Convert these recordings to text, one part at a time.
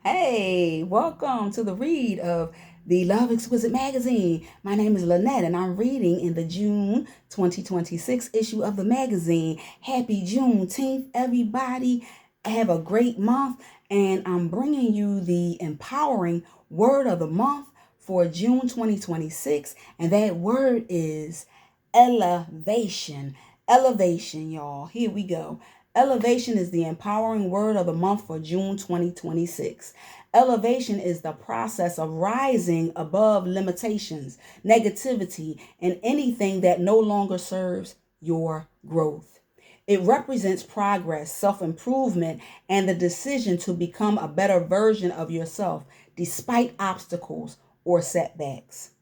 Hey, welcome to the read of the Love Exquisite magazine. My name is Lynette and I'm reading in the June 2026 issue of the magazine. Happy Juneteenth, everybody. Have a great month, and I'm bringing you the empowering word of the month for June 2026, and that word is elevation. Elevation, y'all. Here we go. Elevation is the empowering word of the month for June 2026. Elevation is the process of rising above limitations, negativity, and anything that no longer serves your growth. It represents progress, self improvement, and the decision to become a better version of yourself despite obstacles or setbacks.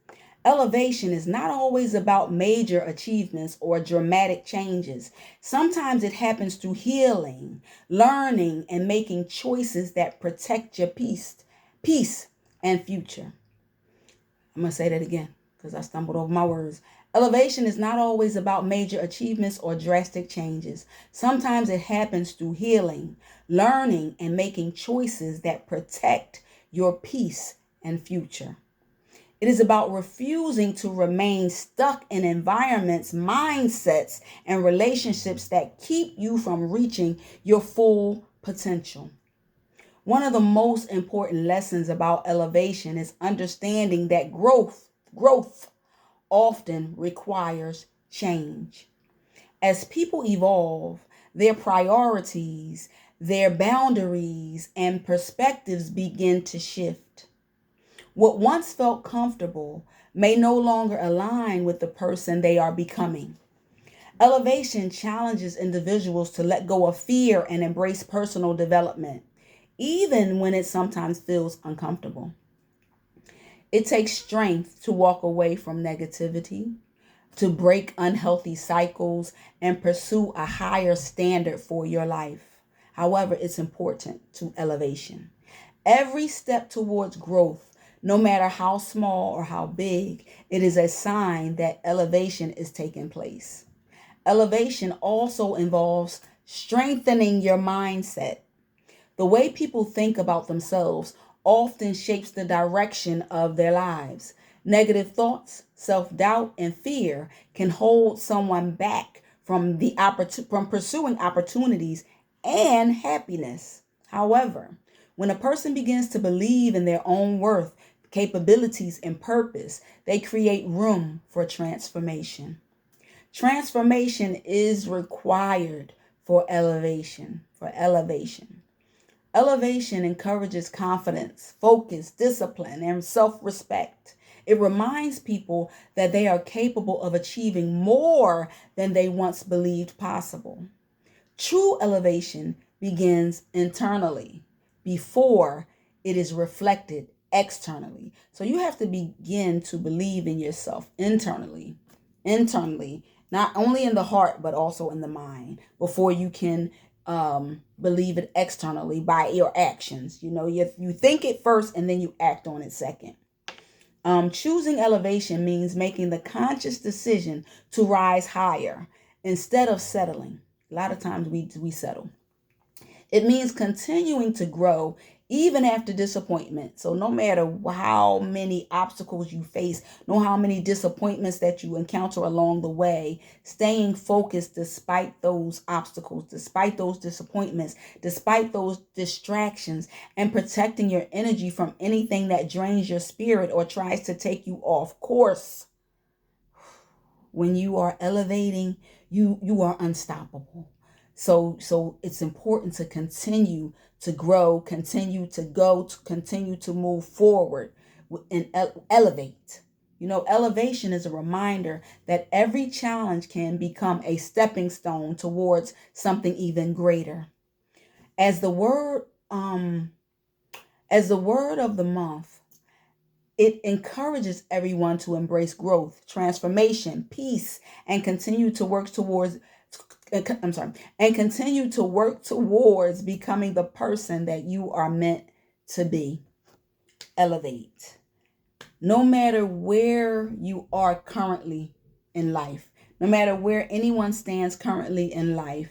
Elevation is not always about major achievements or dramatic changes. Sometimes it happens through healing, learning, and making choices that protect your peace and future. I'm going to say that again because I stumbled over my words. Elevation is not always about major achievements or drastic changes. Sometimes it happens through healing, learning, and making choices that protect your peace and future. It is about refusing to remain stuck in environments, mindsets, and relationships that keep you from reaching your full potential. One of the most important lessons about elevation is understanding that growth often requires change. As people evolve, their priorities, their boundaries, and perspectives begin to shift. What once felt comfortable may no longer align with the person they are becoming. Elevation challenges individuals to let go of fear and embrace personal development, even when it sometimes feels uncomfortable. It takes strength to walk away from negativity, to break unhealthy cycles, and pursue a higher standard for your life. However, it's important to elevation. Every step towards growth, no matter how small or how big, it is a sign that elevation is taking place. Elevation also involves strengthening your mindset. The way people think about themselves often shapes the direction of their lives. Negative thoughts, self-doubt, and fear can hold someone back from pursuing opportunities and happiness. However, when a person begins to believe in their own worth, capabilities, and purpose, they create room for transformation. Transformation is required for elevation. Elevation encourages confidence, focus, discipline, and self respect. It reminds people that they are capable of achieving more than they once believed possible. True elevation begins internally before it is reflected externally. So you have to begin to believe in yourself internally, not only in the heart, but also in the mind before you can believe it externally by your actions. You think it first and then you act on it second. Choosing elevation means making the conscious decision to rise higher instead of settling. A lot of times we settle. It means continuing to grow even after disappointment. So no matter how many obstacles you face, no how many disappointments that you encounter along the way, staying focused despite those obstacles, despite those disappointments, despite those distractions, and protecting your energy from anything that drains your spirit or tries to take you off course. When you are elevating, you are unstoppable. So it's important to continue to grow, continue to go, to continue to move forward and elevate. Elevation is a reminder that every challenge can become a stepping stone towards something even greater. As the word um as the word of the month, it encourages everyone to embrace growth, transformation, peace, and continue to work towards I'm sorry, and continue to work towards becoming the person that you are meant to be. Elevate. No matter where you are currently in life, no matter where anyone stands currently in life,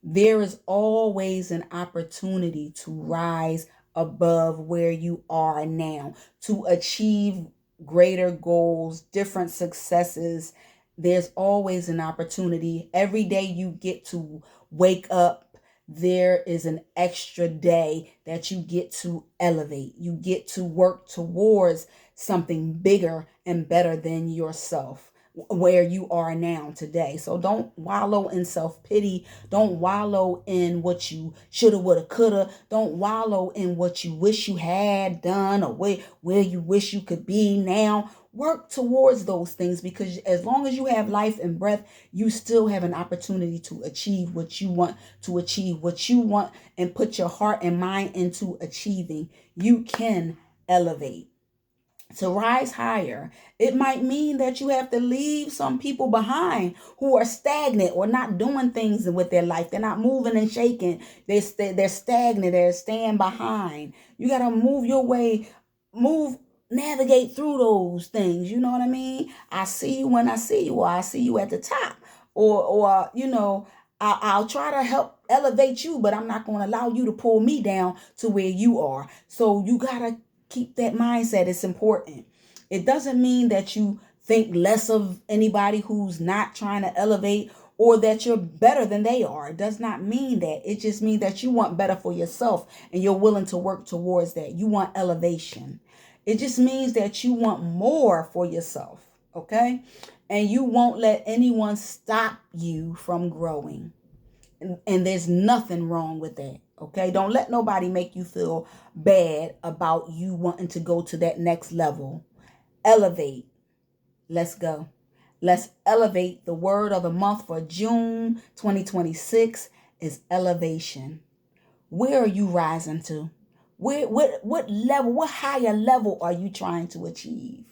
there is always an opportunity to rise above where you are now, to achieve greater goals, different successes. There's always an opportunity. Every day you get to wake up, there is an extra day that you get to elevate. You get to work towards something bigger and better than yourself where you are now today. So don't wallow in self-pity. Don't wallow in what you shoulda, woulda, coulda. Don't wallow in what you wish you had done or where you wish you could be now. Work towards those things, because as long as you have life and breath, you still have an opportunity to achieve what you want, and put your heart and mind into achieving. You can elevate. To rise higher, it might mean that you have to leave some people behind who are stagnant or not doing things with their life. They're not moving and shaking. They're stagnant. They're staying behind. You got to move your way, move, navigate through those things. You know what I mean? I see you when I see you, or I see you at the top, or I'll try to help elevate you, but I'm not going to allow you to pull me down to where you are. So you got to keep that mindset. It's important. It doesn't mean that you think less of anybody who's not trying to elevate, or that you're better than they are. It does not mean that. It just means that you want better for yourself and you're willing to work towards that. You want elevation. It just means that you want more for yourself, okay? And you won't let anyone stop you from growing. And there's nothing wrong with that. Okay. Don't let nobody make you feel bad about you wanting to go to that next level. Elevate. Let's go. Let's elevate. The word of the month for June 2026 is elevation. Where are you rising to? What level, what higher level are you trying to achieve?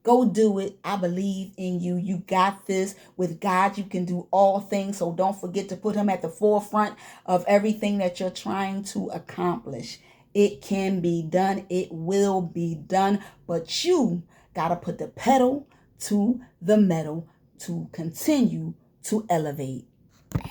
Go do it. I believe in you. You got this. With God, you can do all things. So don't forget to put him at the forefront of everything that you're trying to accomplish. It can be done. It will be done. But you got to put the pedal to the metal to continue to elevate.